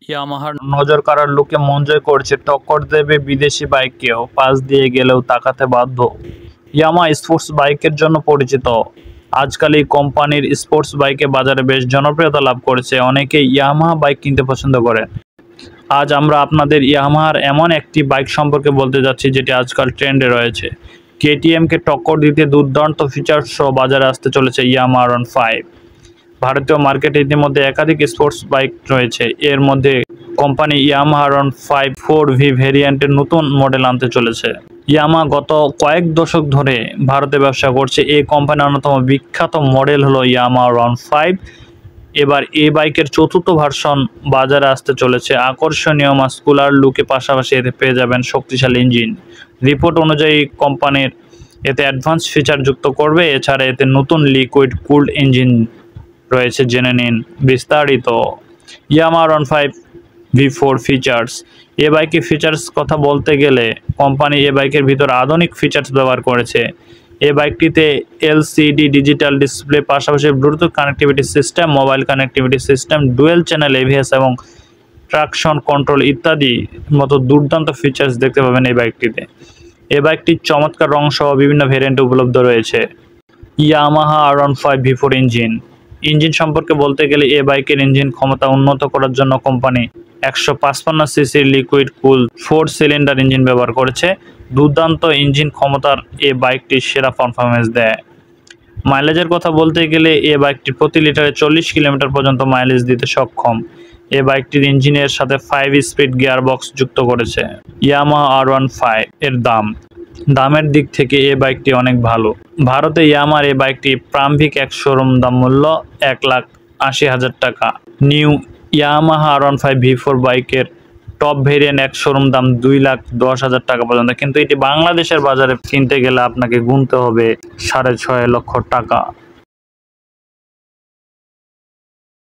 ইয়ামাহার নজর কাড়ার লোকে মন জয় করছে, টক্কর দেবে বিদেশি বাইককেও, পাশ দিয়ে গেলেও তাকাতে বাধ্য। ইয়ামাহা স্পোর্টস বাইকের জন্য পরিচিত। আজকাল এই কোম্পানির স্পোর্টস বাইকে বাজারে বেশ জনপ্রিয়তা লাভ করেছে, অনেকেই ইয়ামাহা বাইক কিনতে পছন্দ করেন। আজ আমরা আপনাদের ইয়ামাহার এমন একটি বাইক সম্পর্কে বলতে যাচ্ছি যেটি আজকাল ট্রেন্ডে রয়েছে। কেটিএমকে টক্কর দিতে দুর্দান্ত ফিচার্স সহ বাজারে আসতে চলেছে ইয়ামাহা R15। ভারতীয় মার্কেটে ইতিমধ্যে একাধিক স্পোর্টস বাইক রয়েছে, এর মধ্যে কোম্পানি ইয়ামাহা R15 4V ভেরিয়েন্টের নতুন মডেল আনতে চলেছে। ইয়ামাহা গত কয়েক দশক ধরে ভারতে ব্যবসা করছে। এই কোম্পানির অন্যতম বিখ্যাত মডেল হলো ইয়ামাহা R15। এবার এই বাইকের চতুর্থ ভার্সন বাজারে আসতে চলেছে। আকর্ষণীয় মাস্কুলার লুকে পাশাপাশি এতে পেয়ে যাবেন শক্তিশালী ইঞ্জিন। রিপোর্ট অনুযায়ী কোম্পানির এতে অ্যাডভান্স ফিচার যুক্ত করবে। এছাড়া এতে নতুন লিকুইড কুলড ইঞ্জিন রয়েছে, জেনে নিন বিস্তারিত। Yamaha R15 V4 features. এ বাইকের ফিচার্স কথা বলতে গেলে কোম্পানি এ বাইকের ভিতর আধুনিক ফিচার্স ব্যবহার করেছে। এ বাইকটিতে এলসিডি ডিজিটাল ডিসপ্লে, পাশাপাশি Bluetooth connectivity system, mobile connectivity system, dual channel ABS এবং ট্রাকশন কন্ট্রোল ইত্যাদি মতো দুর্দান্ত ফিচার্স দেখতে পাবেন এই বাইকটিতে। এ বাইকটির চমৎকার রং সহ বিভিন্ন ভেরিয়েন্ট উপলব্ধ রয়েছে। ইয়ামাহা R15 V4 ইঞ্জিন সম্পর্কে বলতে গেলে এ বাইকের ইঞ্জিন ক্ষমতা উন্নত করার জন্য কোম্পানি 155 সিসির লিকুইড কুল 4 সিলিন্ডার ইঞ্জিন ব্যবহার করেছে। দুর্দান্ত ইঞ্জিন ক্ষমতার এ বাইকটি সেরা পারফরমেন্স দেয়। মাইলেজের কথা বলতে গেলে এ বাইকটি প্রতি লিটারে 40 কিলোমিটার পর্যন্ত মাইলেজ দিতে সক্ষম। এ বাইকটির ইঞ্জিনের সাথে 5 স্পিড গিয়ার বক্স যুক্ত করেছে। ইয়ামাহা R15 এর দামের দিক থেকে এ বাইকটি অনেক ভালো। ভারতে ইয়ামাহার এই বাইকটি প্রারম্ভিক এক শোরুম দাম মূল্য 1,80,000 টাকা। নিউ ইয়ামাহা R15 V4 বাইকের টপ ভেরিয়েন্ট এক শোরুম দাম 2,10,000 টাকা পর্যন্ত, কিন্তু এটি বাংলাদেশের বাজারে কিনতে গেলে আপনাকে গুনতে হবে 6.5 লক্ষ টাকা।